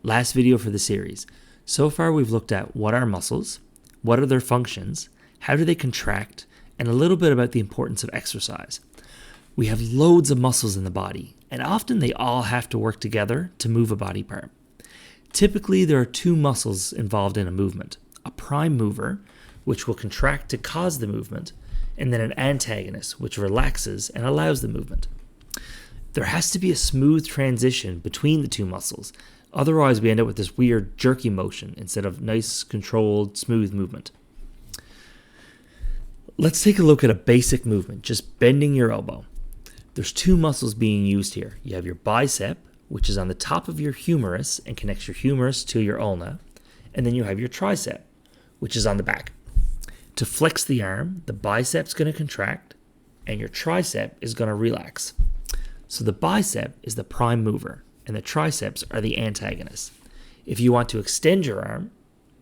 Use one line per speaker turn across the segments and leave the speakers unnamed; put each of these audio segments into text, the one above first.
last video for the series. So far we've looked at what are muscles, what are their functions, how do they contract, and a little bit about the importance of exercise. We have loads of muscles in the body, and often they all have to work together to move a body part. Typically there are two muscles involved in a movement, a prime mover, which will contract to cause the movement, and then an antagonist, which relaxes and allows the movement. There has to be a smooth transition between the two muscles. Otherwise, we end up with this weird jerky motion instead of nice, controlled, smooth movement. Let's take a look at a basic movement, just bending your elbow. There's two muscles being used here. You have your bicep, which is on the top of your humerus and connects your humerus to your ulna. And then you have your tricep, which is on the back. To flex the arm, the bicep's going to contract and your tricep is going to relax. So the bicep is the prime mover and the triceps are the antagonists. If you want to extend your arm,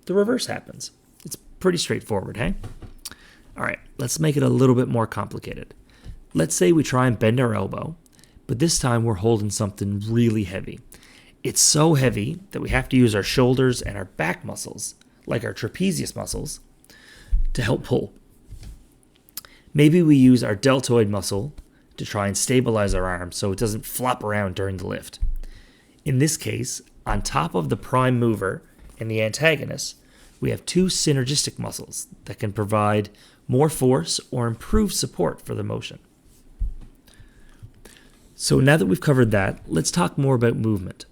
the reverse happens. It's pretty straightforward, hey? All right, let's make it a little bit more complicated. Let's say we try and bend our elbow, but this time we're holding something really heavy. It's so heavy that we have to use our shoulders and our back muscles, like our trapezius muscles, to help pull. Maybe we use our deltoid muscle to try and stabilize our arm so it doesn't flop around during the lift. In this case, on top of the prime mover and the antagonist, we have two synergistic muscles that can provide more force or improve support for the motion. So now that we've covered that, let's talk more about movement.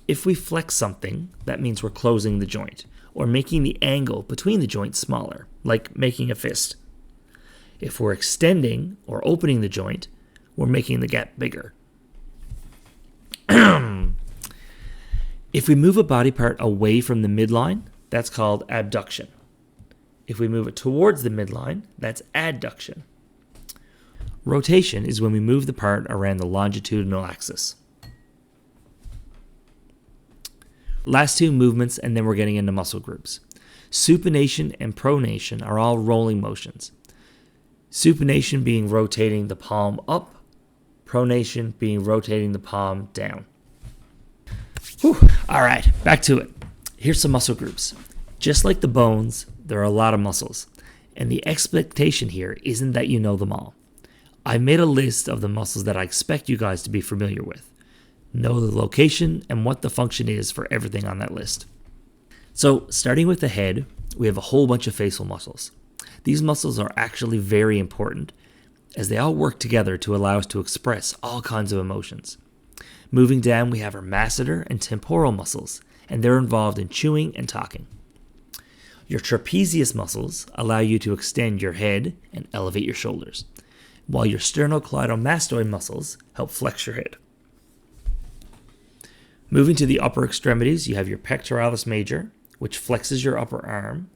If we flex something, that means we're closing the joint or making the angle between the joints smaller, like making a fist. If we're extending or opening the joint, we're making the gap bigger. If we move a body part away from the midline, that's called abduction. If we move it towards the midline, that's adduction. Rotation is when we move the part around the longitudinal axis. Last two movements, and then we're getting into muscle groups. Supination and pronation are all rolling motions. Supination being rotating the palm up, pronation being rotating the palm down. Whew. All right, back to it. Here's some muscle groups. Just like the bones, there are a lot of muscles, and the expectation here isn't that you know them all. I made a list of the muscles that I expect you guys to be familiar with. Know the location and what the function is for everything on that list. So, starting with the head, we have a whole bunch of facial muscles. These muscles are actually very important as they all work together to allow us to express all kinds of emotions. Moving down, we have our masseter and temporal muscles, and they're involved in chewing and talking. Your trapezius muscles allow you to extend your head and elevate your shoulders, while your sternocleidomastoid muscles help flex your head. Moving to the upper extremities, you have your pectoralis major, which flexes your upper arm,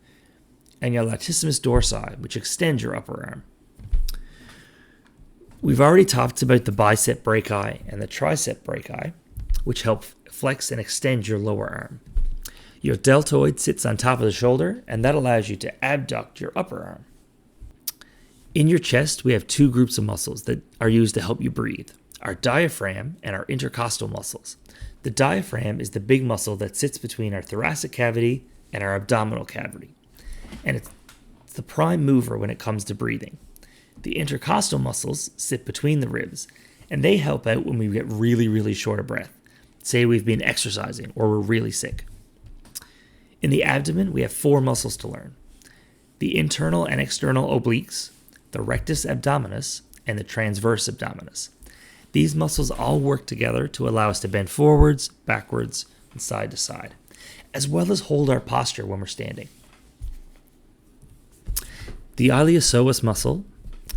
and your latissimus dorsi, which extends your upper arm. We've already talked about the bicep brachii and the tricep brachii, which help flex and extend your lower arm. Your deltoid sits on top of the shoulder, and that allows you to abduct your upper arm. In your chest, we have two groups of muscles that are used to help you breathe, our diaphragm and our intercostal muscles. The diaphragm is the big muscle that sits between our thoracic cavity and our abdominal cavity, and it's the prime mover when it comes to breathing. The intercostal muscles sit between the ribs, and they help out when we get really, really short of breath. Say we've been exercising or we're really sick. In the abdomen, we have four muscles to learn: the internal and external obliques, the rectus abdominis, and the transverse abdominis. These muscles all work together to allow us to bend forwards, backwards, and side to side, as well as hold our posture when we're standing. The iliopsoas muscle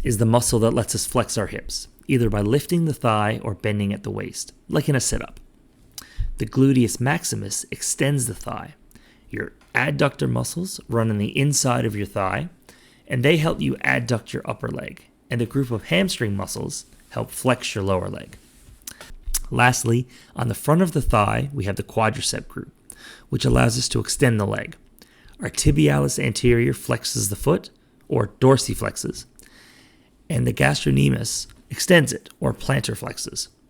is the muscle that lets us flex our hips, either by lifting the thigh or bending at the waist, like in a sit-up. The gluteus maximus extends the thigh. Your adductor muscles run on the inside of your thigh, and they help you adduct your upper leg, and the group of hamstring muscles help flex your lower leg. Lastly, on the front of the thigh, we have the quadricep group, which allows us to extend the leg. Our tibialis anterior flexes the foot, or dorsiflexes, and the gastrocnemius extends it, or plantar flexes.